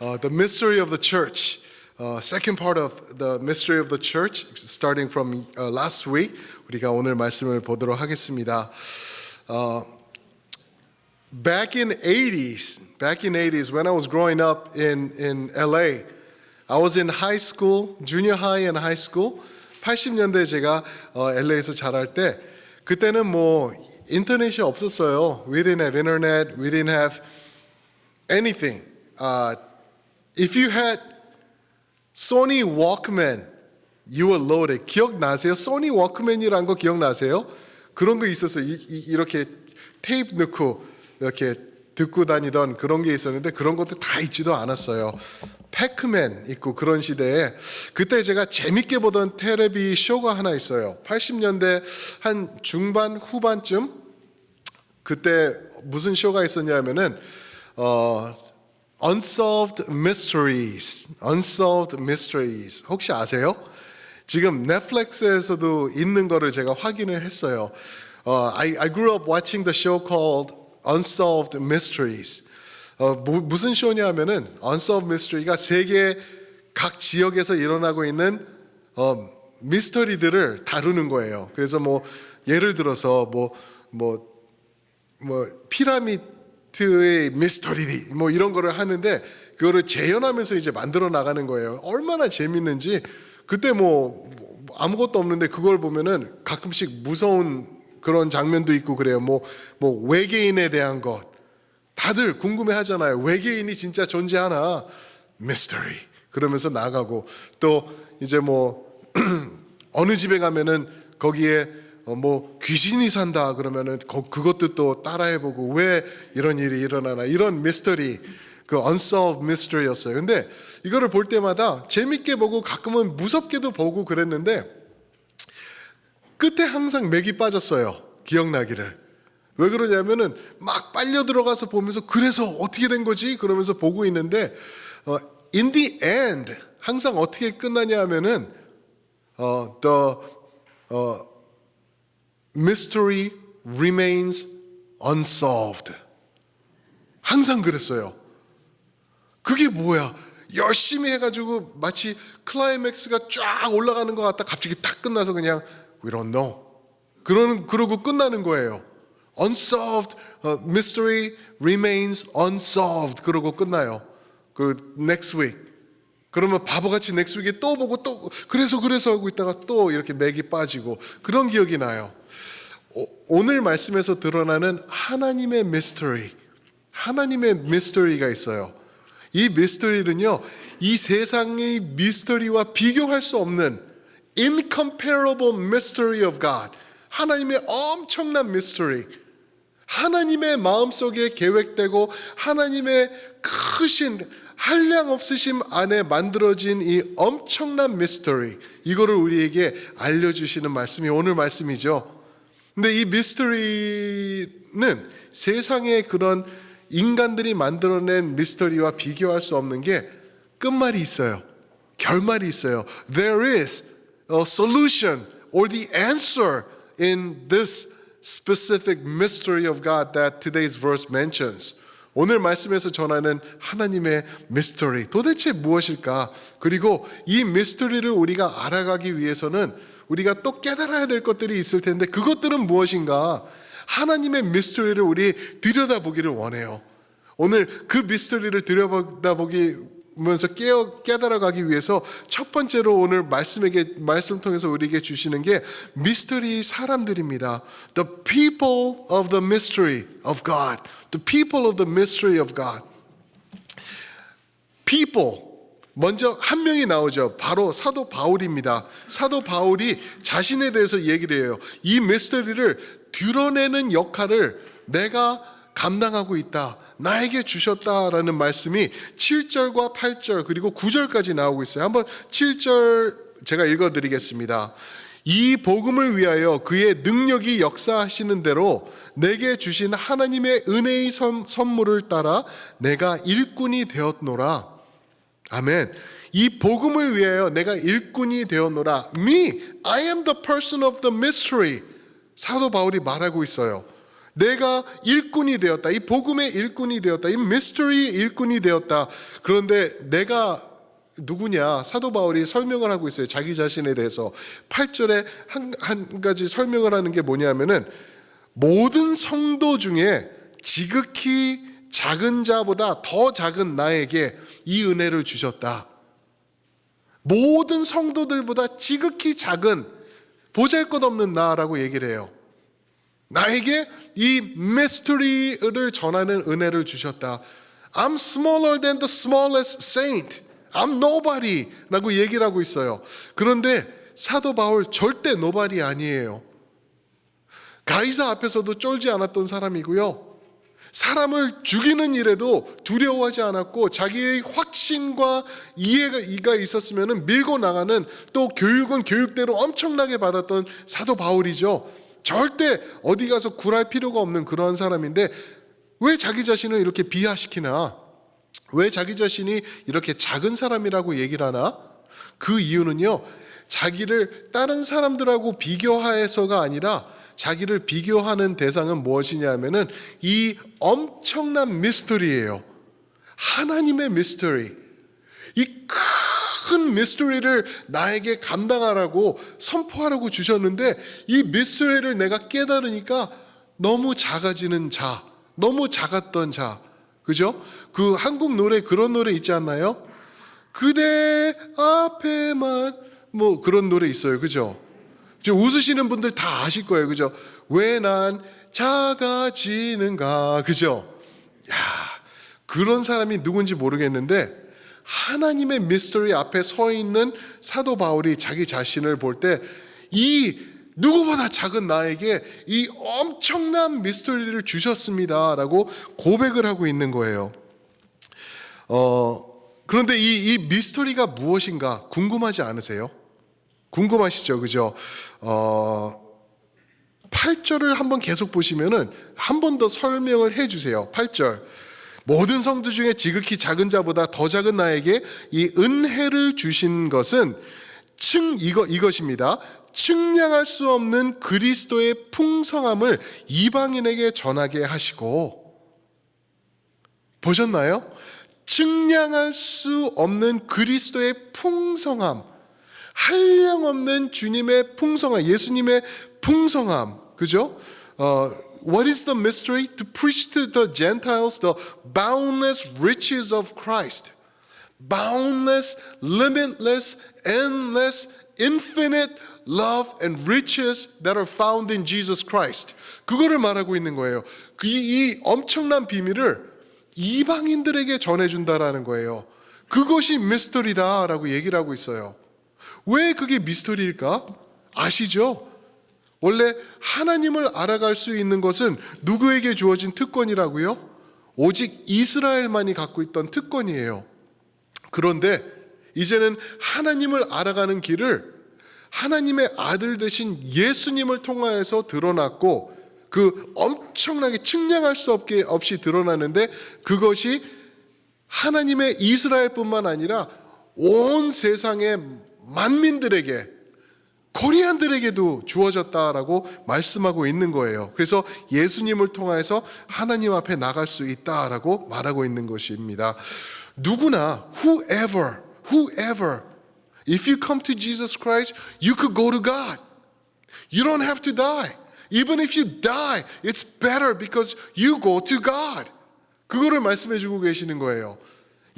The mystery of the church. Second part of the mystery of the church, starting from last week, 우리가 오늘 말씀을 보도록 하겠습니다. Back in 80s, when I was growing up in LA, I was in high school, junior high and high school. 80년대 제가 LA에서 자랄 때 그때는 뭐 인터넷이 없었어요. We didn't have internet, we didn't have anything. If you had Sony Walkman, you were loaded. 기억나세요? Sony Walkman이라는 거 기억나세요? 그런 거 있었어요. 이렇게 테이프 넣고 이렇게 듣고 다니던 그런 게 있었는데 그런 것도 다 있지도 않았어요. 패크맨 있고 그런 시대에 그때 제가 재밌게 보던 텔레비 쇼가 하나 있어요. 80년대 한 중반 후반쯤 그때 무슨 쇼가 있었냐면은 Unsolved Mysteries 혹시 아세요? 지금 넷플릭스에서도 있는 거를 제가 확인을 했어요. I grew up watching the show called Unsolved Mysteries. 무슨 쇼냐면은 Unsolved Mystery가 세계 각 지역에서 일어나고 있는 미스터리들을 다루는 거예요. 그래서 뭐 예를 들어서 뭐 피라미드의 미스터리 뭐 이런 거를 하는데 그거를 재현하면서 이제 만들어 나가는 거예요. 얼마나 재밌는지. 그때 뭐 아무것도 없는데 그걸 보면은 가끔씩 무서운 그런 장면도 있고 그래요. 뭐 외계인에 대한 것 다들 궁금해 하잖아요. 외계인이 진짜 존재하나? 미스터리. 그러면서 나가고 또 이제 뭐 어느 집에 가면은 거기에 뭐 귀신이 산다 그러면은 그것도 또 따라해보고 왜 이런 일이 일어나나 이런 미스터리 그 unsolved mystery였어요. 근데 이거를 볼 때마다 재밌게 보고 가끔은 무섭게도 보고 그랬는데 끝에 항상 맥이 빠졌어요. 기억나기를. 왜 그러냐면은 막 빨려 들어가서 보면서 그래서 어떻게 된 거지? 그러면서 보고 있는데 in the end 항상 어떻게 끝나냐 하면은 the mystery remains unsolved. 항상 그랬어요. 그게 뭐야? 열심히 해가지고 마치 클라이맥스가 쫙 올라가는 것 같다 갑자기 딱 끝나서 그냥 we don't know. 그러고 끝나는 거예요. Unsolved mystery remains unsolved. 그러고 끝나요. 그 next week. 그러면 바보같이 next week에 또 보고 또 그래서 하고 있다가 또 이렇게 맥이 빠지고 그런 기억이 나요. 오늘 말씀에서 드러나는 하나님의 mystery, 하나님의 mystery가 있어요. 이 mystery는요, 이 세상의 미스터리와 비교할 수 없는 incomparable mystery of God. 하나님의 엄청난 mystery. 하나님의 마음속에 계획되고 하나님의 크신 한량 없으심 안에 만들어진 이 엄청난 미스터리, 이거를 우리에게 알려주시는 말씀이 오늘 말씀이죠. 근데 이 미스터리는 세상의 그런 인간들이 만들어낸 미스터리와 비교할 수 없는 게 끝말이 있어요. 결말이 있어요. There is a solution or the answer in this specific mystery of God that today's verse mentions. 오늘 말씀에서 전하는 하나님의 미스터리 도대체 무엇일까? 그리고 이 미스터리를 우리가 알아가기 위해서는 우리가 또 깨달아야 될 것들이 있을 텐데 그것들은 무엇인가? 하나님의 미스터리를 우리 들여다보기를 원해요. 오늘 그 미스터리를 들여다보면서 깨달아가기 위해서 첫 번째로 오늘 말씀 통해서 우리에게 주시는 게 미스터리 사람들입니다. The people of the mystery of God. The people of the mystery of God. people. 먼저 한 명이 나오죠. 바로 사도 바울입니다. 사도 바울이 자신에 대해서 얘기를 해요. 이 미스터리를 드러내는 역할을 내가 감당하고 있다. 나에게 주셨다라는 말씀이 7절과 8절 그리고 9절까지 나오고 있어요. 한번 7절 제가 읽어드리겠습니다. 이 복음을 위하여 그의 능력이 역사하시는 대로 내게 주신 하나님의 은혜의 선물을 따라 내가 일꾼이 되었노라. 아멘. 이 복음을 위하여 내가 일꾼이 되었노라. Me, I am the person of the mystery. 사도 바울이 말하고 있어요. 내가 일꾼이 되었다. 이 복음의 일꾼이 되었다. 이 미스터리의 일꾼이 되었다. 그런데 내가 누구냐? 사도 바울이 설명을 하고 있어요. 자기 자신에 대해서 8절에 한 가지 설명을 하는 게 뭐냐면은 모든 성도 중에 지극히 작은 자보다 더 작은 나에게 이 은혜를 주셨다. 모든 성도들보다 지극히 작은 보잘것없는 나라고 얘기를 해요. 나에게 이 미스터리를 전하는 은혜를 주셨다. I'm smaller than the smallest saint. I'm nobody 라고 얘기를 하고 있어요. 그런데 사도 바울 절대 nobody 아니에요. 가이사 앞에서도 쫄지 않았던 사람이고요. 사람을 죽이는 일에도 두려워하지 않았고 자기의 확신과 이해가 있었으면 밀고 나가는, 또 교육은 교육대로 엄청나게 받았던 사도 바울이죠. 절대 어디 가서 굴할 필요가 없는 그러한 사람인데 왜 자기 자신을 이렇게 비하시키나? 왜 자기 자신이 이렇게 작은 사람이라고 얘기를 하나? 그 이유는요, 자기를 다른 사람들하고 비교해서가 아니라 자기를 비교하는 대상은 무엇이냐 하면은 이 엄청난 미스터리예요. 하나님의 미스터리. 이 큰 미스터리를 나에게 감당하라고 선포하라고 주셨는데 이 미스터리를 내가 깨달으니까 너무 작아지는 자, 너무 작았던 자. 그죠? 그 한국 노래, 그런 노래 있지 않나요? 그대 앞에만, 뭐 그런 노래 있어요. 그죠? 웃으시는 분들 다 아실 거예요. 그죠? 왜 난 작아지는가. 그죠? 야, 그런 사람이 누군지 모르겠는데 하나님의 미스터리 앞에 서 있는 사도 바울이 자기 자신을 볼 때 이 누구보다 작은 나에게 이 엄청난 미스터리를 주셨습니다 라고 고백을 하고 있는 거예요. 그런데 이 미스터리가 무엇인가 궁금하지 않으세요? 궁금하시죠? 그죠? 8절을 한번 계속 보시면은 한 번 더 설명을 해 주세요. 8절. 모든 성도 중에 지극히 작은 자보다 더 작은 나에게 이 은혜를 주신 것은 이것입니다. 측량할 수 없는 그리스도의 풍성함을 이방인에게 전하게 하시고. 보셨나요? 측량할 수 없는 그리스도의 풍성함, 한량없는 주님의 풍성함, 예수님의 풍성함. 그죠? What is the mystery? To preach to the Gentiles the boundless riches of Christ. Boundless, limitless, endless, infinite love and riches that are found in Jesus Christ. 그거를 말하고 있는 거예요. 이 엄청난 비밀을 이방인들에게 전해준다라는 거예요. 그것이 미스터리다라고 얘기를 하고 있어요. 왜 그게 미스터리일까? 아시죠? 원래 하나님을 알아갈 수 있는 것은 누구에게 주어진 특권이라고요? 오직 이스라엘만이 갖고 있던 특권이에요. 그런데 이제는 하나님을 알아가는 길을 하나님의 아들 되신 예수님을 통하여서 드러났고, 그 엄청나게 측량할 수 없이 드러나는데 그것이 하나님의 이스라엘뿐만 아니라 온 세상의 만민들에게, 코리안들에게도 주어졌다라고 말씀하고 있는 거예요. 그래서 예수님을 통해서 하나님 앞에 나갈 수 있다라고 말하고 있는 것입니다. 누구나, whoever, if you come to Jesus Christ, you could go to God. You don't have to die. Even if you die, it's better because you go to God. 그거를 말씀해 주고 계시는 거예요.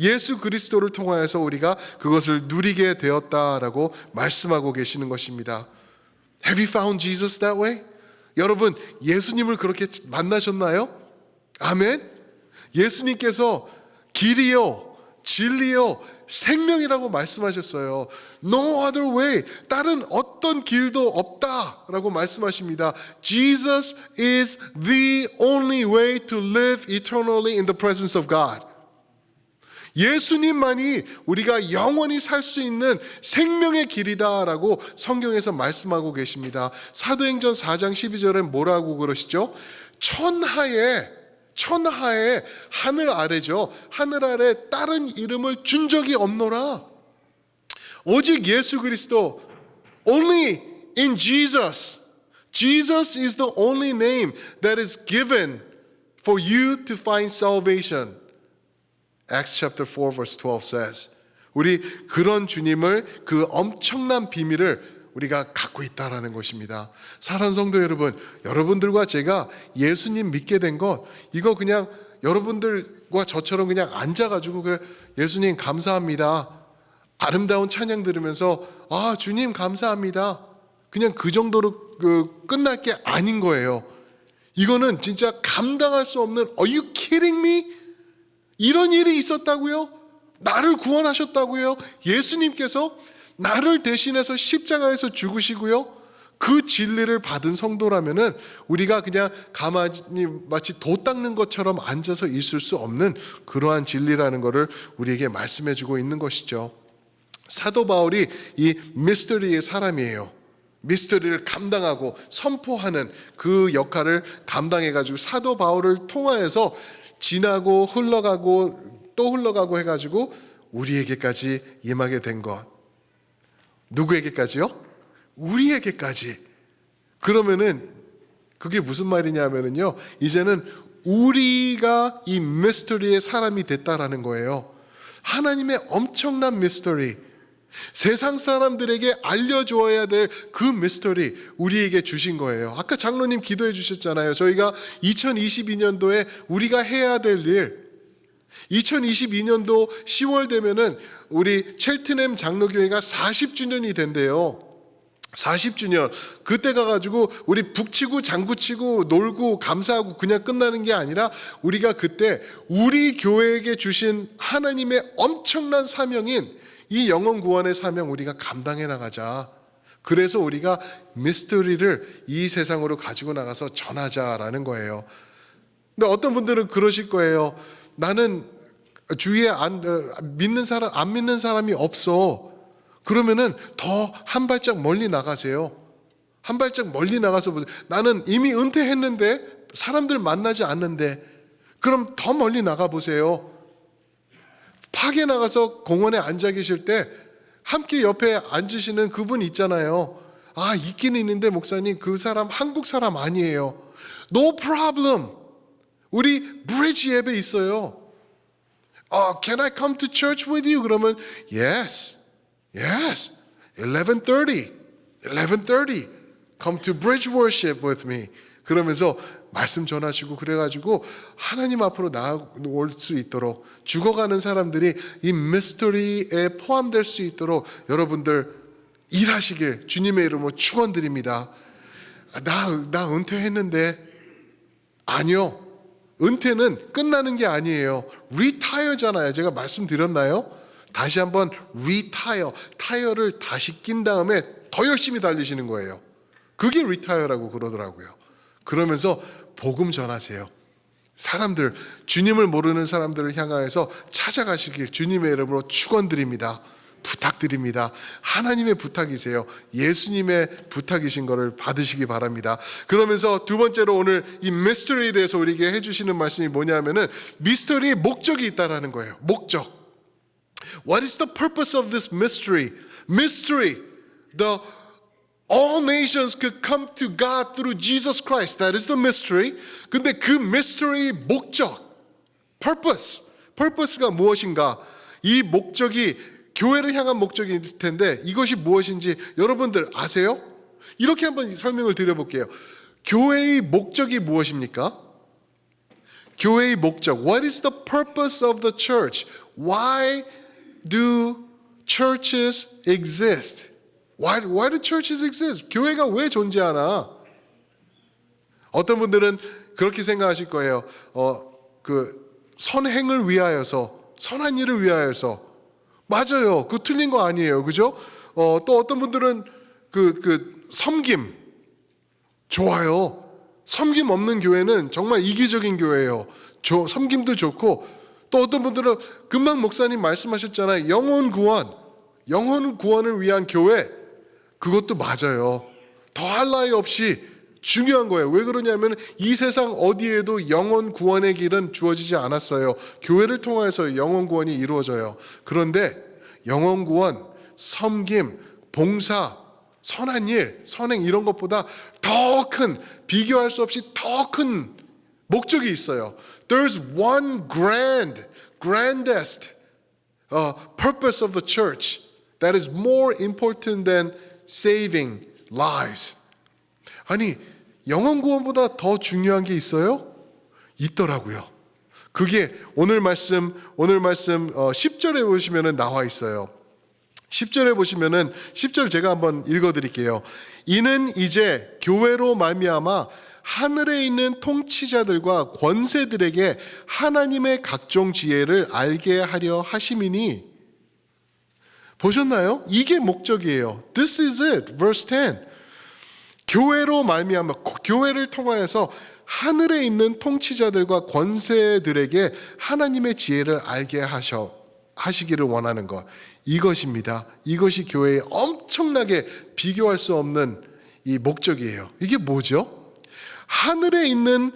예수 그리스도를 통하여서 우리가 그것을 누리게 되었다라고 말씀하고 계시는 것입니다. Have you found Jesus that way? 여러분, 예수님을 그렇게 만나셨나요? 아멘. 예수님께서 길이요, 진리요, 생명이라고 말씀하셨어요. No other way. 다른 어떤 길도 없다라고 말씀하십니다. Jesus is the only way to live eternally in the presence of God. 예수님만이 우리가 영원히 살 수 있는 생명의 길이다라고 성경에서 말씀하고 계십니다. 사도행전 4장 12절에 뭐라고 그러시죠? 천하에 하늘 아래죠. 하늘 아래 다른 이름을 준 적이 없노라. 오직 예수 그리스도, only in Jesus. Jesus is the only name that is given for you to find salvation. Acts chapter 4 verse 12 says. 우리 그런 주님을, 그 엄청난 비밀을 우리가 갖고 있다라는 것입니다. 사랑하는 성도 여러분, 여러분들과 제가 예수님 믿게 된 것, 이거 그냥 여러분들과 저처럼 그냥 앉아가지고 그래, 예수님 감사합니다, 아름다운 찬양 들으면서 아 주님 감사합니다, 그냥 그 정도로 끝날 게 아닌 거예요. 이거는 진짜 감당할 수 없는, Are you kidding me? 이런 일이 있었다고요? 나를 구원하셨다고요? 예수님께서 나를 대신해서 십자가에서 죽으시고요, 그 진리를 받은 성도라면은 우리가 그냥 가만히 마치 도 닦는 것처럼 앉아서 있을 수 없는 그러한 진리라는 것을 우리에게 말씀해 주고 있는 것이죠. 사도 바울이 이 미스터리의 사람이에요. 미스터리를 감당하고 선포하는 그 역할을 감당해가지고 사도 바울을 통하여서 지나고 흘러가고 또 흘러가고 해가지고 우리에게까지 임하게 된 것. 누구에게까지요? 우리에게까지. 그러면은 그게 무슨 말이냐면요, 이제는 우리가 이 미스터리의 사람이 됐다라는 거예요. 하나님의 엄청난 미스터리, 세상 사람들에게 알려줘야 될 그 미스터리 우리에게 주신 거예요. 아까 장로님 기도해 주셨잖아요. 저희가 2022년도에 우리가 해야 될 일, 2022년도 10월 되면은 우리 첼트넴 장로교회가 40주년이 된대요. 40주년. 그때 가가지고 우리 북치고 장구치고 놀고 감사하고 그냥 끝나는 게 아니라 우리가 그때 우리 교회에게 주신 하나님의 엄청난 사명인 이 영혼 구원의 사명 우리가 감당해 나가자. 그래서 우리가 미스터리를 이 세상으로 가지고 나가서 전하자라는 거예요. 근데 어떤 분들은 그러실 거예요. 나는 주위에 안 믿는 사람이 없어. 그러면은 더 한 발짝 멀리 나가세요. 한 발짝 멀리 나가서 보세요. 나는 이미 은퇴했는데 사람들 만나지 않는데, 그럼 더 멀리 나가 보세요. 밖에 나가서 공원에 앉아 계실 때 함께 옆에 앉으시는 그분 있잖아요. 아, 있긴 있는데 목사님 그 사람 한국 사람 아니에요. No problem. 우리 브리지 예배 있어요. Can I come to church with you? 그러면 yes. 11:30. Come to bridge worship with me. 그러면서 말씀 전하시고 그래가지고 하나님 앞으로 나올 수 있도록, 죽어가는 사람들이 이 미스터리에 포함될 수 있도록 여러분들 일하시길 주님의 이름으로 축원드립니다. 나 은퇴했는데, 아니요. 은퇴는 끝나는 게 아니에요. 리타이어잖아요. 제가 말씀드렸나요? 다시 한번 리타이어, 타이어를 다시 낀 다음에 더 열심히 달리시는 거예요. 그게 리타이어라고 그러더라고요. 그러면서 복음 전하세요. 사람들, 주님을 모르는 사람들을 향하여서 찾아가시길 주님의 이름으로 축원드립니다. 부탁드립니다. 하나님의 부탁이세요. 예수님의 부탁이신 것을 받으시기 바랍니다. 그러면서 두 번째로 오늘 이 미스터리에 대해서 우리에게 해주시는 말씀이 뭐냐면은 미스터리의 목적이 있다라는 거예요. 목적. What is the purpose of this mystery? Mystery. All nations could come to God through Jesus Christ. That is the mystery. 근데 그 mystery의 목적, purpose. purpose가 무엇인가? 이 목적이 교회를 향한 목적일 텐데 이것이 무엇인지 여러분들 아세요? 이렇게 한번 설명을 드려볼게요. 교회의 목적이 무엇입니까? 교회의 목적. What is the purpose of the church? Why do churches exist? Why do churches exist? 교회가 왜 존재하나? 어떤 분들은 그렇게 생각하실 거예요. 선행을 위하여서, 선한 일을 위하여서. 맞아요. 그 틀린 거 아니에요. 그죠? 또 어떤 분들은 섬김. 좋아요. 섬김 없는 교회는 정말 이기적인 교회예요. 섬김도 좋고, 또 어떤 분들은 금방 목사님 말씀하셨잖아요. 영혼 구원을 위한 교회. 그것도 맞아요. 더할 나위 없이 중요한 거예요. 왜 그러냐면 이 세상 어디에도 영혼 구원의 길은 주어지지 않았어요. 교회를 통해서 영혼 구원이 이루어져요. 그런데 영혼 구원, 섬김, 봉사, 선한 일, 선행 이런 것보다 더 큰, 비교할 수 없이 더 큰 목적이 있어요. There's one grandest purpose of the church that is more important than saving lives. 아니, 영혼 구원보다 더 중요한 게 있어요? 있더라고요. 그게 오늘 말씀 10절에 보시면은 나와 있어요. 10절에 보시면은 10절 제가 한번 읽어 드릴게요. 이는 이제 교회로 말미암아 하늘에 있는 통치자들과 권세들에게 하나님의 각종 지혜를 알게 하려 하심이니. 보셨나요? 이게 목적이에요. This is it. Verse 10. 교회로 말미암아, 교회를 통하여서 하늘에 있는 통치자들과 권세들에게 하나님의 지혜를 알게 하시기를 원하는 것. 이것입니다. 이것이 교회의 엄청나게 비교할 수 없는 이 목적이에요. 이게 뭐죠? 하늘에 있는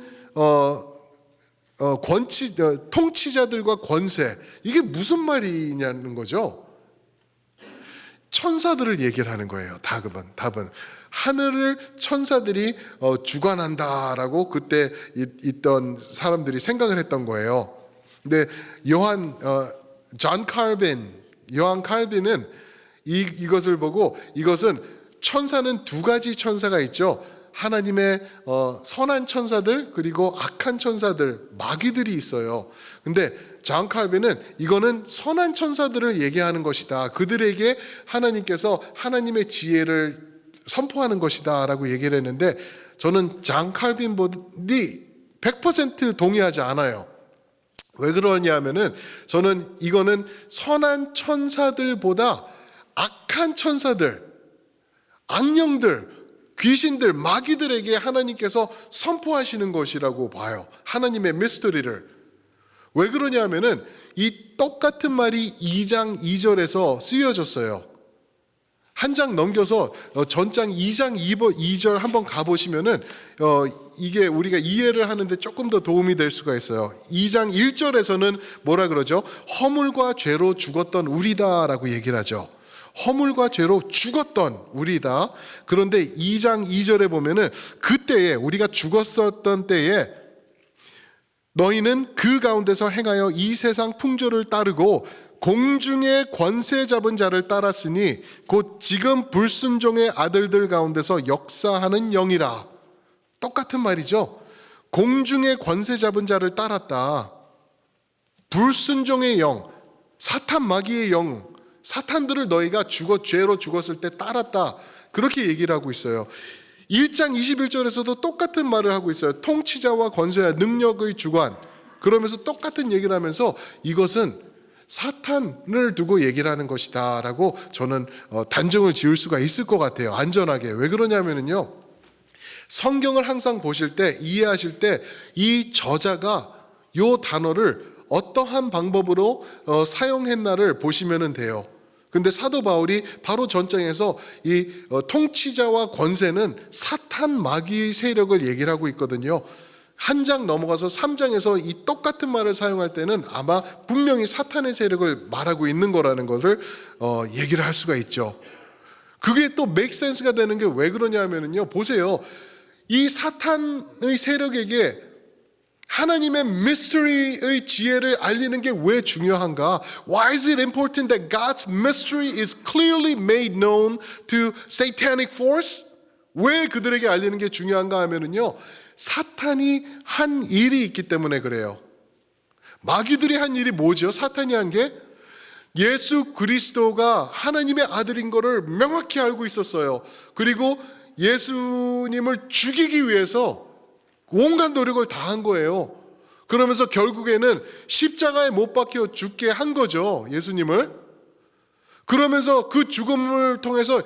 통치자들과 권세, 이게 무슨 말이냐는 거죠? 천사들을 얘기를 하는 거예요. 답은 하늘을 천사들이 주관한다라고 그때 있던 사람들이 생각을 했던 거예요. 근데 요한 칼빈은 이것을 보고, 이것은 천사는 두 가지 천사가 있죠. 하나님의 선한 천사들, 그리고 악한 천사들, 마귀들이 있어요. 근데 존 칼빈은 이거는 선한 천사들을 얘기하는 것이다. 그들에게 하나님께서 하나님의 지혜를 선포하는 것이다 라고 얘기를 했는데, 저는 존 칼빈이 100% 동의하지 않아요. 왜 그러냐 하면은, 저는 이거는 선한 천사들보다 악한 천사들, 악령들, 귀신들, 마귀들에게 하나님께서 선포하시는 것이라고 봐요. 하나님의 미스터리를. 왜 그러냐 하면은 이 똑같은 말이 2장 2절에서 쓰여졌어요. 한 장 넘겨서 전장 2장 2절 한번 가보시면은 이게 우리가 이해를 하는데 조금 더 도움이 될 수가 있어요. 2장 1절에서는 뭐라 그러죠? 허물과 죄로 죽었던 우리다라고 얘기를 하죠. 허물과 죄로 죽었던 우리다. 그런데 2장 2절에 보면은 그때에, 우리가 죽었었던 때에 너희는 그 가운데서 행하여 이 세상 풍조를 따르고 공중의 권세 잡은 자를 따랐으니 곧 지금 불순종의 아들들 가운데서 역사하는 영이라. 똑같은 말이죠. 공중의 권세 잡은 자를 따랐다. 불순종의 영, 사탄 마귀의 영, 사탄들을 너희가 죄로 죽었을 때 따랐다. 그렇게 얘기를 하고 있어요. 1장 21절에서도 똑같은 말을 하고 있어요. 통치자와 권세와 능력의 주관. 그러면서 똑같은 얘기를 하면서 이것은 사탄을 두고 얘기를 하는 것이다 라고 저는 단정을 지을 수가 있을 것 같아요. 안전하게. 왜 그러냐면요, 성경을 항상 보실 때, 이해하실 때 이 저자가 이 단어를 어떠한 방법으로 사용했나를 보시면 돼요. 근데 사도 바울이 바로 전장에서 이 통치자와 권세는 사탄 마귀의 세력을 얘기를 하고 있거든요. 한 장 넘어가서 3장에서 이 똑같은 말을 사용할 때는 아마 분명히 사탄의 세력을 말하고 있는 거라는 것을 얘기를 할 수가 있죠. 그게 또 make sense가 되는 게 왜 그러냐면요, 보세요. 이 사탄의 세력에게 하나님의 mystery의 지혜를 알리는 게 왜 중요한가? Why is it important that God's mystery is clearly made known to satanic force? 왜 그들에게 알리는 게 중요한가 하면은요, 사탄이 한 일이 있기 때문에 그래요. 마귀들이 한 일이 뭐죠? 사탄이 한 게 예수 그리스도가 하나님의 아들인 거를 명확히 알고 있었어요. 그리고 예수님을 죽이기 위해서 온갖 노력을 다 한 거예요. 그러면서 결국에는 십자가에 못 박혀 죽게 한 거죠, 예수님을. 그러면서 그 죽음을 통해서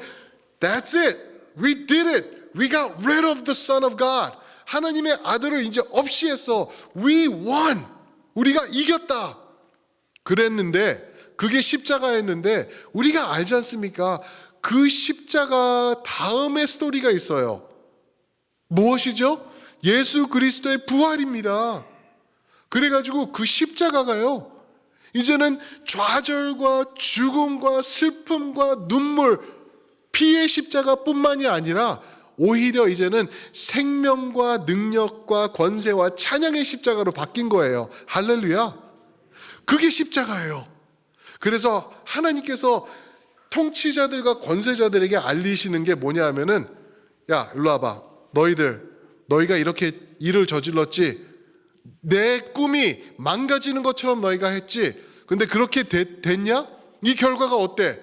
That's it, we did it, we got rid of the Son of God. 하나님의 아들을 이제 없이 했어. We won, 우리가 이겼다 그랬는데, 그게 십자가였는데, 우리가 알지 않습니까? 그 십자가 다음에 스토리가 있어요. 무엇이죠? 예수 그리스도의 부활입니다. 그래가지고 그 십자가가요, 이제는 좌절과 죽음과 슬픔과 눈물, 피의 십자가뿐만이 아니라 오히려 이제는 생명과 능력과 권세와 찬양의 십자가로 바뀐 거예요. 할렐루야. 그게 십자가예요. 그래서 하나님께서 통치자들과 권세자들에게 알리시는 게 뭐냐 하면은, 야 일로 와봐. 너희가 이렇게 일을 저질렀지. 내 꿈이 망가지는 것처럼 너희가 했지. 근데 그렇게 됐냐? 이 결과가 어때?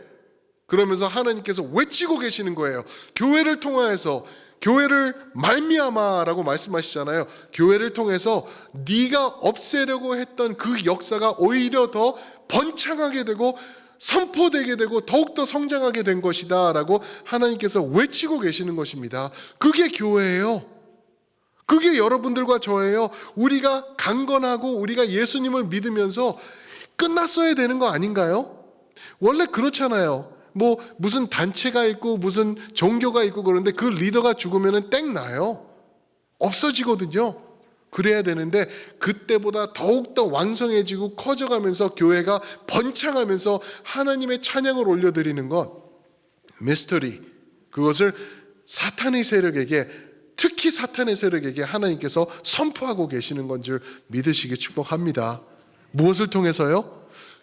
그러면서 하나님께서 외치고 계시는 거예요. 교회를 통하여서, 교회를 말미암아라고 말씀하시잖아요. 교회를 통해서 네가 없애려고 했던 그 역사가 오히려 더 번창하게 되고 선포되게 되고 더욱더 성장하게 된 것이다 라고 하나님께서 외치고 계시는 것입니다. 그게 교회예요. 그게 여러분들과 저예요. 우리가 강건하고 우리가 예수님을 믿으면서 끝났어야 되는 거 아닌가요? 원래 그렇잖아요. 무슨 단체가 있고 무슨 종교가 있고 그런데 그 리더가 죽으면 땡 나요. 없어지거든요. 그래야 되는데 그때보다 더욱더 왕성해지고 커져가면서 교회가 번창하면서 하나님의 찬양을 올려드리는 것, 미스터리, 그것을 사탄의 세력에게, 특히 사탄의 세력에게 하나님께서 선포하고 계시는 건 줄 믿으시기 축복합니다. 무엇을 통해서요?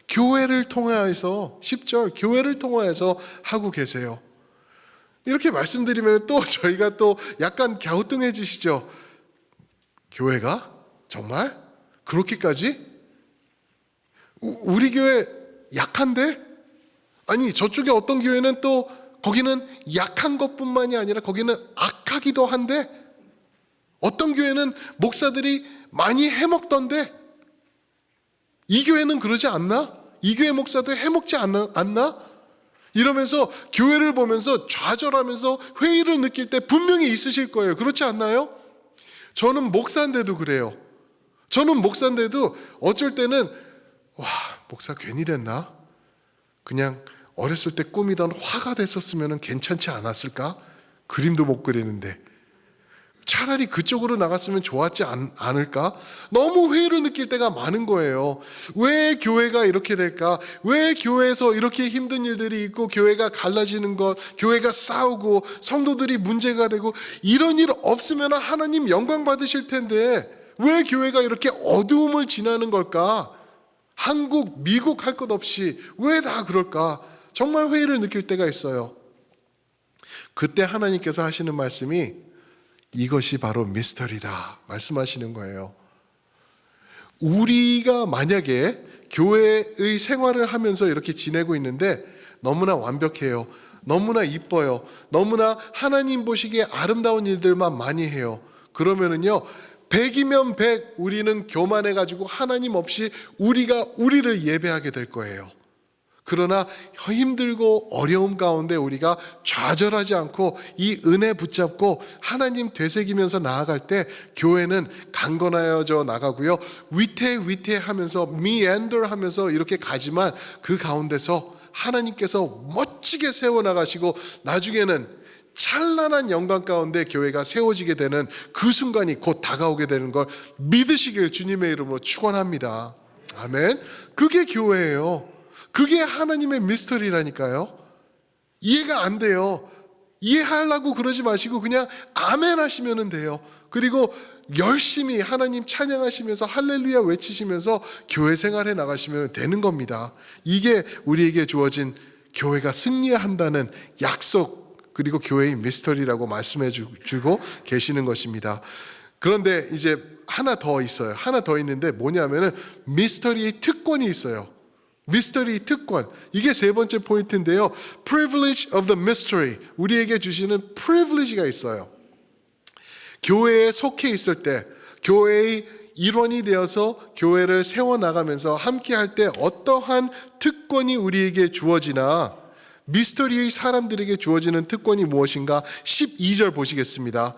교회를 통하여서, 10절 교회를 통하여서 하고 계세요. 이렇게 말씀드리면 또 저희가 또 약간 갸우뚱해지시죠. 교회가? 정말? 그렇게까지? 우리 교회 약한데? 아니 저쪽에 어떤 교회는 또 거기는 약한 것뿐만이 아니라 거기는 악하기도 한데, 어떤 교회는 목사들이 많이 해먹던데 이 교회는 그러지 않나? 이 교회 목사도 해먹지 않나? 이러면서 교회를 보면서 좌절하면서 회의를 느낄 때 분명히 있으실 거예요. 그렇지 않나요? 저는 목사인데도 그래요. 저는 목사인데도 어쩔 때는 목사 괜히 됐나? 그냥 어렸을 때 꾸미던 화가 됐었으면 괜찮지 않았을까? 그림도 못 그리는데 차라리 그쪽으로 나갔으면 좋았지 않을까? 너무 회의를 느낄 때가 많은 거예요. 왜 교회가 이렇게 될까? 왜 교회에서 이렇게 힘든 일들이 있고 교회가 갈라지는 것, 교회가 싸우고 성도들이 문제가 되고, 이런 일 없으면 하나님 영광 받으실 텐데 왜 교회가 이렇게 어두움을 지나는 걸까? 한국, 미국 할 것 없이 왜 다 그럴까? 정말 회의를 느낄 때가 있어요. 그때 하나님께서 하시는 말씀이 이것이 바로 미스터리다 말씀하시는 거예요. 우리가 만약에 교회의 생활을 하면서 이렇게 지내고 있는데 너무나 완벽해요. 너무나 이뻐요. 너무나 하나님 보시기에 아름다운 일들만 많이 해요. 그러면은요, 100이면 100 우리는 교만해가지고 하나님 없이 우리가 우리를 예배하게 될 거예요. 그러나 힘들고 어려움 가운데 우리가 좌절하지 않고 이 은혜 붙잡고 하나님 되새기면서 나아갈 때 교회는 강건하여져 나가고요, 위태위태하면서 미앤더하면서 이렇게 가지만 그 가운데서 하나님께서 멋지게 세워나가시고 나중에는 찬란한 영광 가운데 교회가 세워지게 되는 그 순간이 곧 다가오게 되는 걸 믿으시길 주님의 이름으로 축원합니다. 아멘. 그게 교회예요. 그게 하나님의 미스터리라니까요. 이해가 안 돼요. 이해하려고 그러지 마시고 그냥 아멘 하시면 돼요. 그리고 열심히 하나님 찬양하시면서 할렐루야 외치시면서 교회 생활에 나가시면 되는 겁니다. 이게 우리에게 주어진 교회가 승리한다는 약속, 그리고 교회의 미스터리라고 말씀해 주고 계시는 것입니다. 그런데 이제 하나 더 있어요. 하나 더 있는데 뭐냐면은 미스터리의 특권이 있어요. 미스터리 특권, 이게 세 번째 포인트인데요. Privilege of the mystery, 우리에게 주시는 privilege가 있어요. 교회에 속해 있을 때, 교회의 일원이 되어서 교회를 세워나가면서 함께 할 때 어떠한 특권이 우리에게 주어지나, 미스터리의 사람들에게 주어지는 특권이 무엇인가? 12절 보시겠습니다.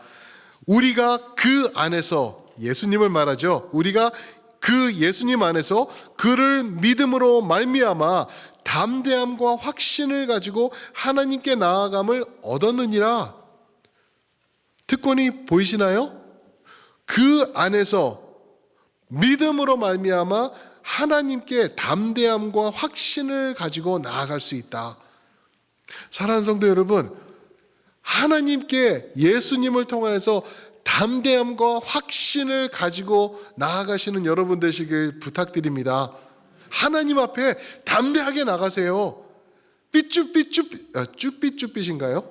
우리가 그 안에서, 예수님을 말하죠. 우리가 그 예수님 안에서 그를 믿음으로 말미암아 담대함과 확신을 가지고 하나님께 나아감을 얻었느니라. 특권이 보이시나요? 그 안에서 믿음으로 말미암아 하나님께 담대함과 확신을 가지고 나아갈 수 있다. 사랑하는 성도 여러분, 하나님께 예수님을 통해서 담대함과 확신을 가지고 나아가시는 여러분 되시길 부탁드립니다. 하나님 앞에 담대하게 나가세요. 쭈삣쭈삣인가요?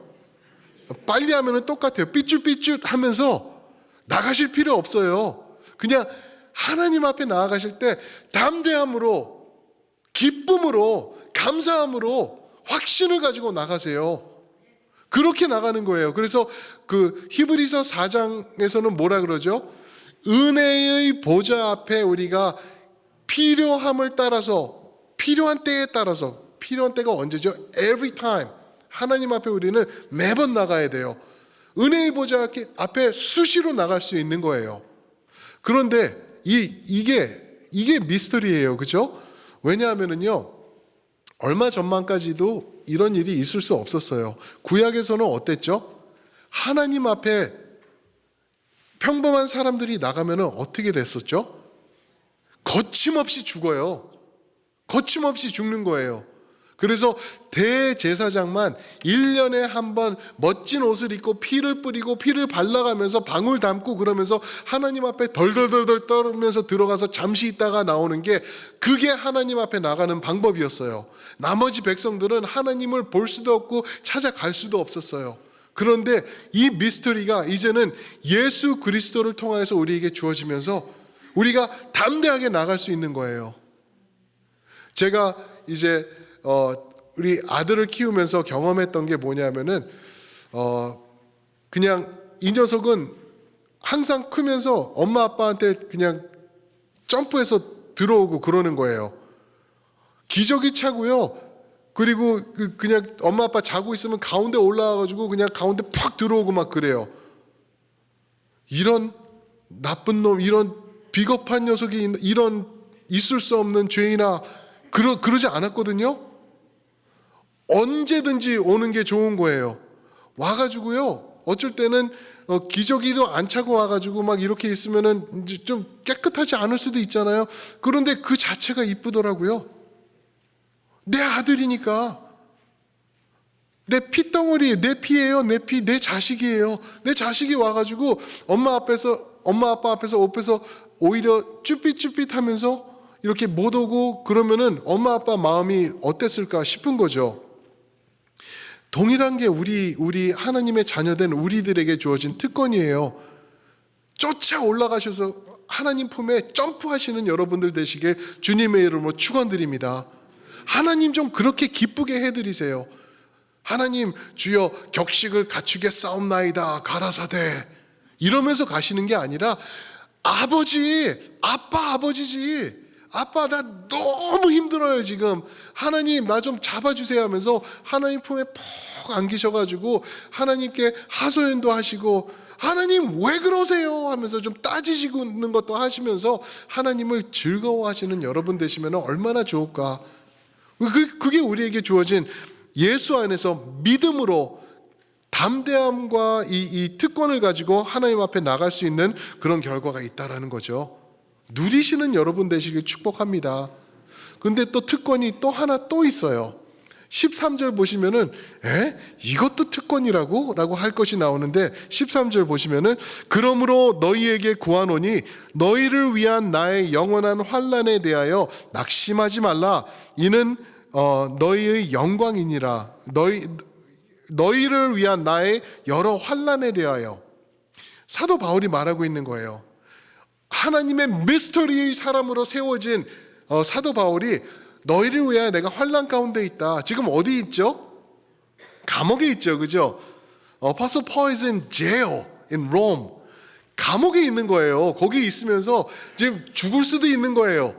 빨리 하면 똑같아요. 삐쭈삐쭈 하면서 나가실 필요 없어요. 그냥 하나님 앞에 나아가실 때 담대함으로, 기쁨으로, 감사함으로 확신을 가지고 나가세요. 그렇게 나가는 거예요. 그래서 그 히브리서 4장에서는 뭐라 그러죠? 은혜의 보좌 앞에 우리가 필요함을 따라서, 필요한 때에 따라서, 필요한 때가 언제죠? Every time. 하나님 앞에 우리는 매번 나가야 돼요. 은혜의 보좌 앞에 수시로 나갈 수 있는 거예요. 그런데 이게 미스터리예요. 그죠? 왜냐하면요, 얼마 전만까지도 이런 일이 있을 수 없었어요. 구약에서는 어땠죠? 하나님 앞에 평범한 사람들이 나가면 어떻게 됐었죠? 거침없이 죽어요. 거침없이 죽는 거예요. 그래서 대제사장만 1년에 한 번 멋진 옷을 입고 피를 뿌리고 피를 발라가면서 방울 담고 그러면서 하나님 앞에 덜덜덜덜 떨면서 들어가서 잠시 있다가 나오는 게, 그게 하나님 앞에 나가는 방법이었어요. 나머지 백성들은 하나님을 볼 수도 없고 찾아갈 수도 없었어요. 그런데 이 미스터리가 이제는 예수 그리스도를 통해서 우리에게 주어지면서 우리가 담대하게 나갈 수 있는 거예요. 제가 이제 우리 아들을 키우면서 경험했던 게 뭐냐면은 그냥 이 녀석은 항상 크면서 엄마 아빠한테 그냥 점프해서 들어오고 그러는 거예요. 기저귀 차고요. 그리고 그냥 엄마 아빠 자고 있으면 가운데 올라와가지고 그냥 가운데 팍 들어오고 막 그래요. 이런 나쁜 놈, 이런 비겁한 녀석이, 이런 있을 수 없는 죄인아, 그러지 않았거든요. 언제든지 오는 게 좋은 거예요. 와가지고요, 어쩔 때는 기저귀도 안 차고 와가지고 막 이렇게 있으면은 이제 좀 깨끗하지 않을 수도 있잖아요. 그런데 그 자체가 이쁘더라고요. 내 아들이니까. 내 피덩어리, 내 피예요. 내 자식이에요. 내 자식이 와가지고 엄마 아빠 앞에서 오히려 쭈삣쭈삣하면서 이렇게 못 오고 그러면은 엄마 아빠 마음이 어땠을까 싶은 거죠. 동일한 게 우리 하나님의 자녀된 우리들에게 주어진 특권이에요. 쫓아 올라가셔서 하나님 품에 점프하시는 여러분들 되시길 주님의 이름으로 축원드립니다. 하나님 좀 그렇게 기쁘게 해드리세요. 하나님, 주여 격식을 갖추게 싸움나이다 가라사대, 이러면서 가시는 게 아니라 아버지지. 아빠, 나 너무 힘들어요 지금. 하나님, 나 좀 잡아주세요 하면서 하나님 품에 푹 안기셔가지고 하나님께 하소연도 하시고, 하나님 왜 그러세요 하면서 좀 따지시는 것도 하시면서 하나님을 즐거워하시는 여러분 되시면 얼마나 좋을까. 그게 우리에게 주어진 예수 안에서 믿음으로 담대함과 이 특권을 가지고 하나님 앞에 나갈 수 있는 그런 결과가 있다라는 거죠. 누리시는 여러분 되시길 축복합니다. 근데 또 특권이 또 하나 또 있어요. 13절 보시면은 이것도 특권이라고? 라고 할 것이 나오는데, 13절 보시면은 그러므로 너희에게 구하노니 너희를 위한 나의 영원한 환난에 대하여 낙심하지 말라. 이는 너희의 영광이니라. 너희를 위한 나의 여러 환난에 대하여. 사도 바울이 말하고 있는 거예요. 하나님의 미스터리의 사람으로 세워진 사도 바울이 너희를 위하여 내가 환난 가운데 있다. 지금 어디 있죠? 감옥에 있죠, 그죠? Apostle Paul is in jail in Rome. 감옥에 있는 거예요. 거기 있으면서 지금 죽을 수도 있는 거예요.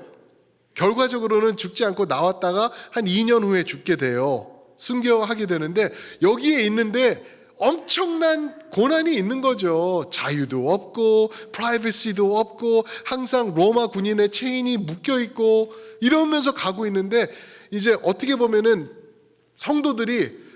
결과적으로는 죽지 않고 나왔다가 한 2년 후에 죽게 돼요. 순교하게 되는데, 여기에 있는데 엄청난 고난이 있는 거죠. 자유도 없고 프라이버시도 없고 항상 로마 군인의 체인이 묶여 있고 이러면서 가고 있는데, 이제 어떻게 보면은 성도들이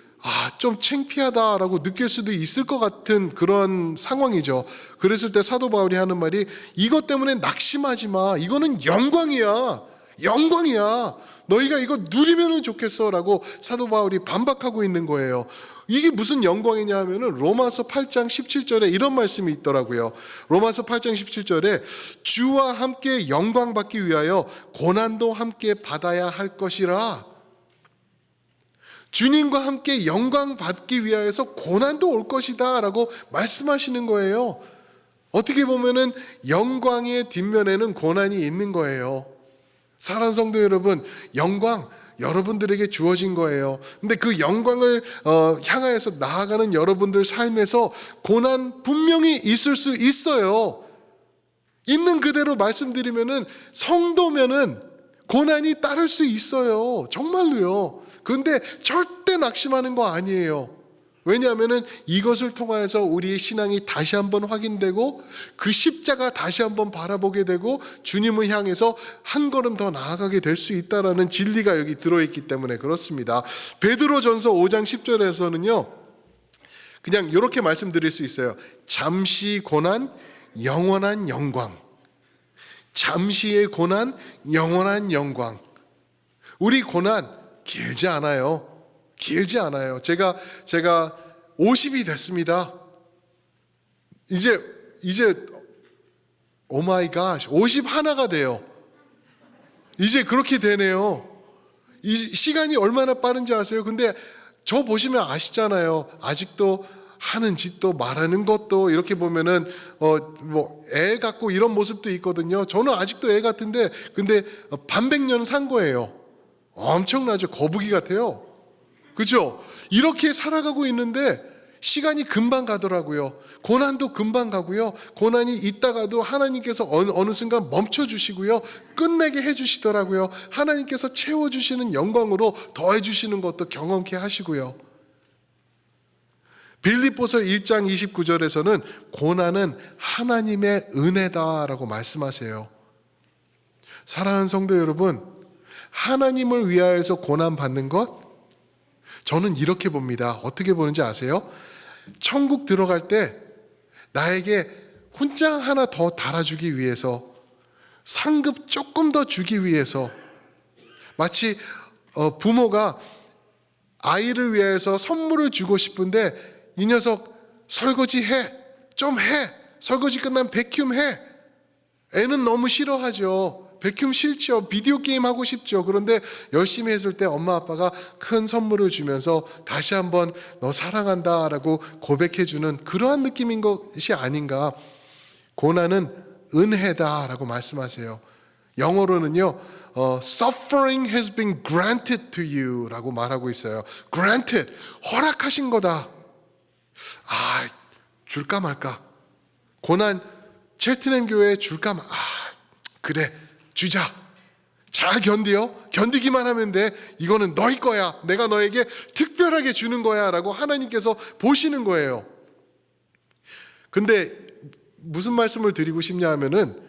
좀 창피하다라고 느낄 수도 있을 것 같은 그런 상황이죠. 그랬을 때 사도 바울이 하는 말이, 이것 때문에 낙심하지 마. 이거는 영광이야. 영광이야. 너희가 이거 누리면 좋겠어 라고 사도 바울이 반박하고 있는 거예요. 이게 무슨 영광이냐 하면은 로마서 8장 17절에 이런 말씀이 있더라고요. 로마서 8장 17절에 주와 함께 영광 받기 위하여 고난도 함께 받아야 할 것이라. 주님과 함께 영광 받기 위하여서 고난도 올 것이다 라고 말씀하시는 거예요. 어떻게 보면은 영광의 뒷면에는 고난이 있는 거예요. 사랑하는 성도 여러분, 영광 여러분들에게 주어진 거예요. 근데 그 영광을 향하여서 나아가는 여러분들 삶에서 고난 분명히 있을 수 있어요. 있는 그대로 말씀드리면은 성도면은 고난이 따를 수 있어요. 정말로요. 그런데 절대 낙심하는 거 아니에요. 왜냐하면은 이것을 통하여서 우리의 신앙이 다시 한번 확인되고 그 십자가 다시 한번 바라보게 되고 주님을 향해서 한 걸음 더 나아가게 될 수 있다라는 진리가 여기 들어있기 때문에 그렇습니다. 베드로전서 5장 10절에서는요 그냥 이렇게 말씀드릴 수 있어요. 잠시 고난, 영원한 영광. 잠시의 고난, 영원한 영광. 우리 고난 길지 않아요. 길지 않아요. 제가 50이 됐습니다. 이제 오 마이 갓 51가 돼요. 이제 그렇게 되네요. 이 시간이 얼마나 빠른지 아세요? 근데 저 보시면 아시잖아요. 아직도 하는 짓도 말하는 것도 이렇게 보면은 뭐 애 같고 이런 모습도 있거든요. 저는 아직도 애 같은데 근데 반백년 산 거예요. 엄청나죠. 거북이 같아요. 그죠? 이렇게 살아가고 있는데 시간이 금방 가더라고요. 고난도 금방 가고요. 고난이 있다가도 하나님께서 어느 순간 멈춰주시고요. 끝내게 해주시더라고요. 하나님께서 채워주시는 영광으로 더해주시는 것도 경험케 하시고요. 빌립보서 1장 29절에서는 고난은 하나님의 은혜다라고 말씀하세요. 사랑하는 성도 여러분, 하나님을 위하여서 고난 받는 것 저는 이렇게 봅니다. 어떻게 보는지 아세요? 천국 들어갈 때 나에게 훈장 하나 더 달아주기 위해서 상급 조금 더 주기 위해서 마치 부모가 아이를 위해서 선물을 주고 싶은데 이 녀석 설거지 해. 좀 해. 설거지 끝나면 백큐um 해. 애는 너무 싫어하죠. 백큐um 싫죠. 비디오 게임 하고 싶죠. 그런데 열심히 했을 때 엄마 아빠가 큰 선물을 주면서 다시 한번 너 사랑한다라고 고백해주는 그러한 느낌인 것이 아닌가. 고난은 은혜다라고 말씀하세요. 영어로는요. Suffering has been granted to you 라고 말하고 있어요. Granted, 허락하신 거다. 아, 줄까 말까. 고난 첼트넘 교회에 줄까 말까. 그래. 주자. 잘 견디기만 하면 돼. 이거는 너희 거야. 내가 너에게 특별하게 주는 거야 라고 하나님께서 보시는 거예요. 근데 무슨 말씀을 드리고 싶냐 하면은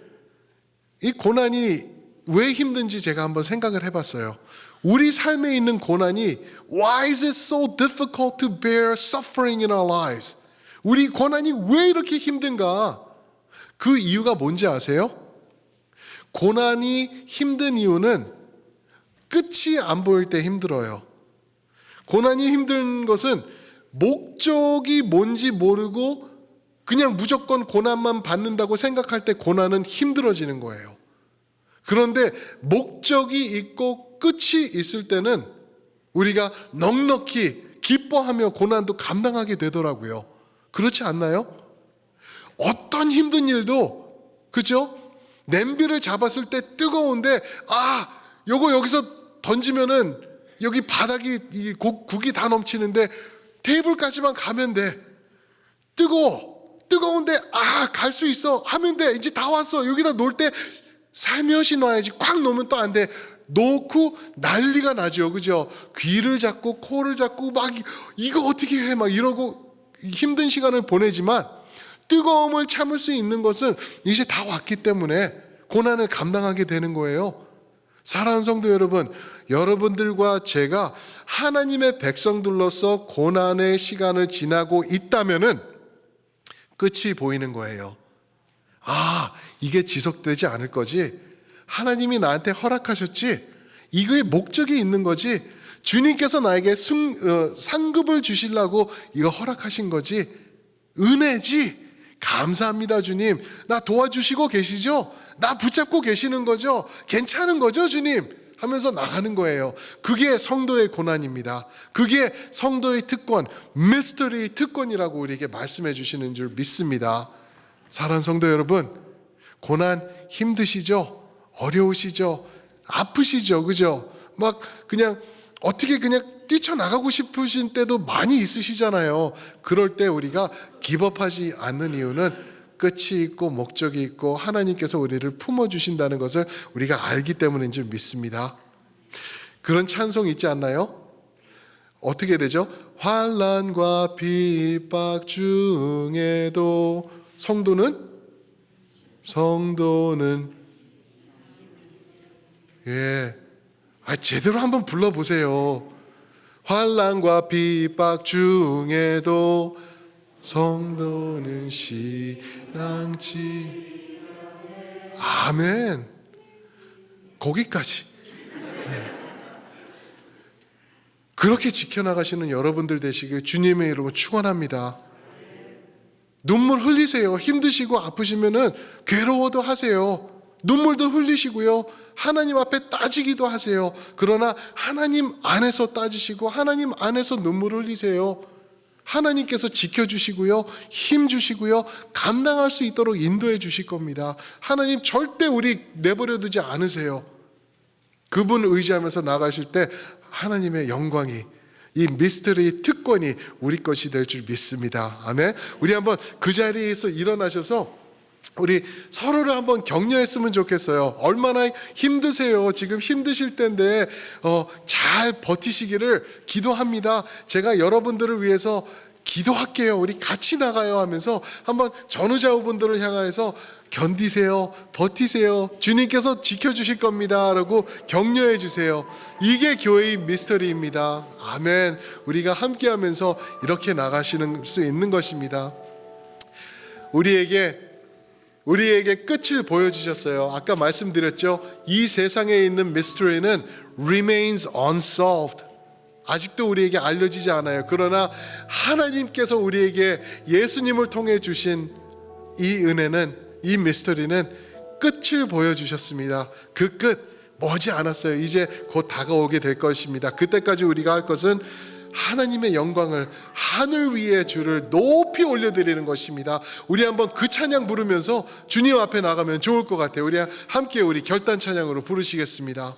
이 고난이 왜 힘든지 제가 한번 생각을 해봤어요. 우리 삶에 있는 고난이 Why is it so difficult to bear suffering in our lives? 우리 고난이 왜 이렇게 힘든가? 그 이유가 뭔지 아세요? 고난이 힘든 이유는 끝이 안 보일 때 힘들어요. 고난이 힘든 것은 목적이 뭔지 모르고 그냥 무조건 고난만 받는다고 생각할 때 고난은 힘들어지는 거예요. 그런데 목적이 있고 끝이 있을 때는 우리가 넉넉히 기뻐하며 고난도 감당하게 되더라고요. 그렇지 않나요? 어떤 힘든 일도 그죠? 냄비를 잡았을 때 뜨거운데 요거 여기서 던지면은 여기 바닥이 이 국이 다 넘치는데 테이블까지만 가면 돼. 뜨거운데 갈 수 있어 하면 돼. 이제 다 왔어. 여기다 놓을 때 살며시 놔야지. 꽉 놓으면 또 안 돼. 놓고 난리가 나죠. 그죠? 귀를 잡고 코를 잡고 막 이거 어떻게 해 막 이러고 힘든 시간을 보내지만 뜨거움을 참을 수 있는 것은 이제 다 왔기 때문에 고난을 감당하게 되는 거예요. 사랑하는 성도 여러분, 여러분들과 제가 하나님의 백성들로서 고난의 시간을 지나고 있다면은 끝이 보이는 거예요. 이게 지속되지 않을 거지. 하나님이 나한테 허락하셨지. 이거에 목적이 있는 거지. 주님께서 나에게 상급을 주시려고 이거 허락하신 거지. 은혜지. 감사합니다 주님. 나 도와주시고 계시죠? 나 붙잡고 계시는 거죠? 괜찮은 거죠 주님? 하면서 나가는 거예요. 그게 성도의 고난입니다. 그게 성도의 특권, 미스터리 특권이라고 우리에게 말씀해 주시는 줄 믿습니다. 사랑하는 성도 여러분, 고난 힘드시죠? 어려우시죠? 아프시죠? 그죠? 막 그냥 어떻게 그냥 뛰쳐나가고 싶으신 때도 많이 있으시잖아요. 그럴 때 우리가 기법하지 않는 이유는 끝이 있고 목적이 있고 하나님께서 우리를 품어주신다는 것을 우리가 알기 때문인 줄 믿습니다. 그런 찬송 있지 않나요? 어떻게 되죠? 환난과 핍박 중에도 성도는 제대로 한번 불러보세요. 환난과 핍박 중에도 성도는 신앙지. 아멘. 거기까지. 그렇게 지켜나가시는 여러분들 되시길 주님의 이름으로 축원합니다. 눈물 흘리세요. 힘드시고 아프시면은 괴로워도 하세요. 눈물도 흘리시고요. 하나님 앞에 따지기도 하세요. 그러나 하나님 안에서 따지시고 하나님 안에서 눈물 흘리세요. 하나님께서 지켜주시고요. 힘주시고요. 감당할 수 있도록 인도해 주실 겁니다. 하나님 절대 우리 내버려 두지 않으세요. 그분 의지하면서 나가실 때 하나님의 영광이, 이 미스터리 특권이 우리 것이 될 줄 믿습니다. 아멘. 우리 한번 그 자리에서 일어나셔서 우리 서로를 한번 격려했으면 좋겠어요. 얼마나 힘드세요. 지금 힘드실 텐데 잘 버티시기를 기도합니다. 제가 여러분들을 위해서 기도할게요. 우리 같이 나가요 하면서 한번 전우좌우분들을 향해서 견디세요. 버티세요. 주님께서 지켜주실 겁니다. 라고 격려해 주세요. 이게 교회의 미스터리입니다. 아멘. 우리가 함께하면서 이렇게 나가시는 수 있는 것입니다. 우리에게 끝을 보여주셨어요. 아까 말씀드렸죠. 이 세상에 있는 미스터리는 remains unsolved. 아직도 우리에게 알려지지 않아요. 그러나 하나님께서 우리에게 예수님을 통해 주신 이 은혜는, 이 미스터리는 끝을 보여주셨습니다. 그 끝 머지 않았어요. 이제 곧 다가오게 될 것입니다. 그때까지 우리가 할 것은 하나님의 영광을, 하늘 위에 주를 높이 올려드리는 것입니다. 우리 한번 그 찬양 부르면서 주님 앞에 나가면 좋을 것 같아요. 우리 함께 우리 결단 찬양으로 부르시겠습니다.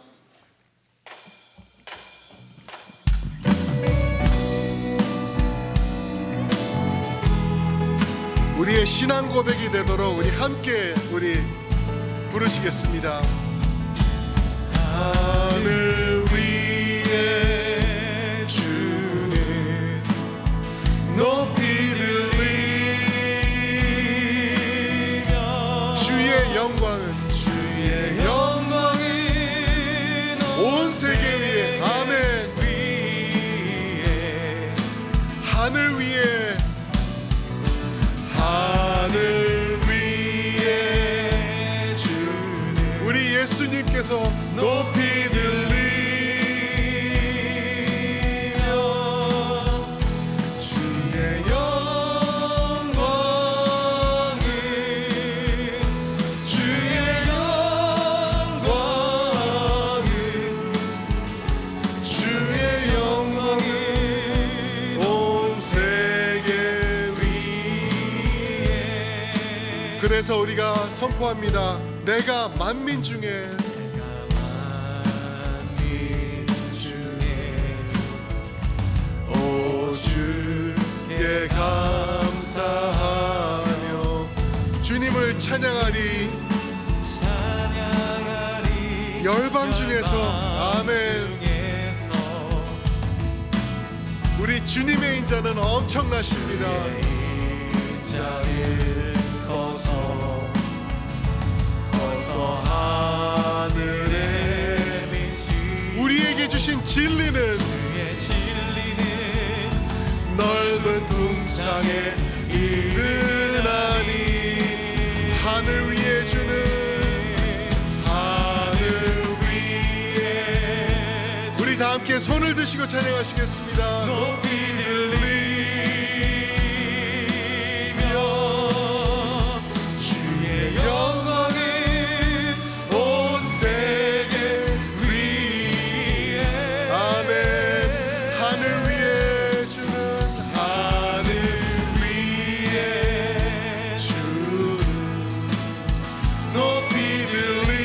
우리의 신앙 고백이 되도록 우리 함께 우리 부르시겠습니다. 하늘 위에 주를 높이 들리며 주의 영광은 온 세계 위에 아멘. 하늘 위에 주님 우리 예수님께서 높이 들리며 주의 영광을 온 세계 위에. 그래서 우리가 선포합니다. 내가 만민 중에 오 주께 감사하며 주님을 찬양하리. 열방 중에서 아멘. 우리 주님의 인자는 엄청나십니다. 우리에게 주신 진리는 넓은 궁창에 이르나니 하늘 위에 주는 하늘 함께 손을 드시고 찬양하시겠습니다. 높이 들리며 주의 영광을 온 세계 위에 아멘. 하늘 위에 주는 하늘 위에 주는 높이 들리며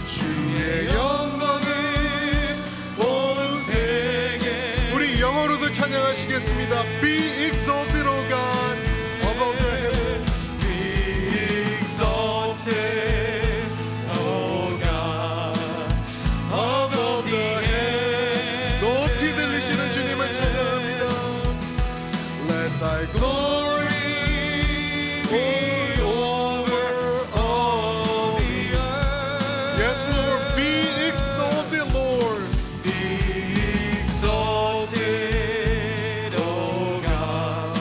주의 영광을 온 세계 우리 영어로도 찬양하시겠습니다. Be exalted, O God, above the heaven. Be exalted, O God, above the heavens. 높이 들리시는 주님을 찬양합니다. Let thy glory be over all the earth. Yes, Lord, be exalted, Lord. Be exalted, O God,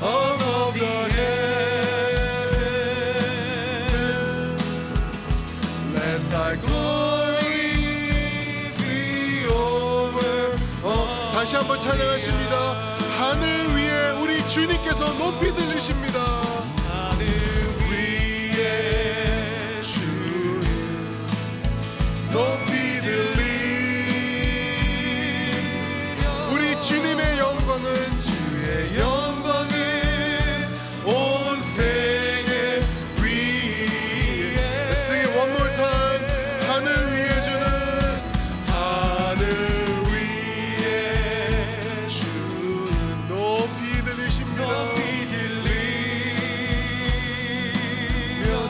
above the heavens. Let thy glory be over all. 다시 한번 찬양하십니다. 하늘 위에 우리 주님께서 높이 들리십니다. 하늘 위에 주는 높이 들리며 우리 주님의 영광은 주의 영광을 온 세계 위에 Sing it one more time. 하늘 위에 주는 하늘 위에 주는 높이 들리십니다. 높이 들리며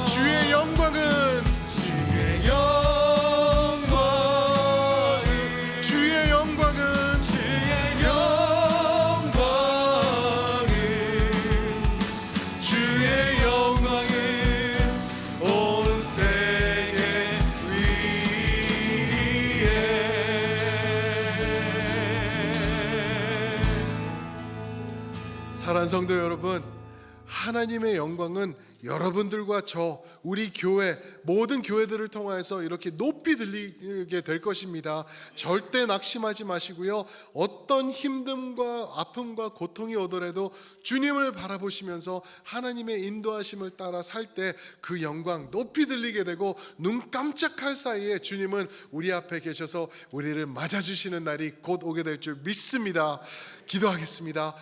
주의 영광은 주의 영광을 주의 영광은 주의 영광을 주의 영광을 온 세계 위에 사랑하는 성도 여러분, 하나님의 영광은 여러분들과 저 우리 교회 모든 교회들을 통하여서 이렇게 높이 들리게 될 것입니다. 절대 낙심하지 마시고요. 어떤 힘듦과 아픔과 고통이 오더라도 주님을 바라보시면서 하나님의 인도하심을 따라 살 때 그 영광 높이 들리게 되고 눈 깜짝할 사이에 주님은 우리 앞에 계셔서 우리를 맞아주시는 날이 곧 오게 될 줄 믿습니다. 기도하겠습니다.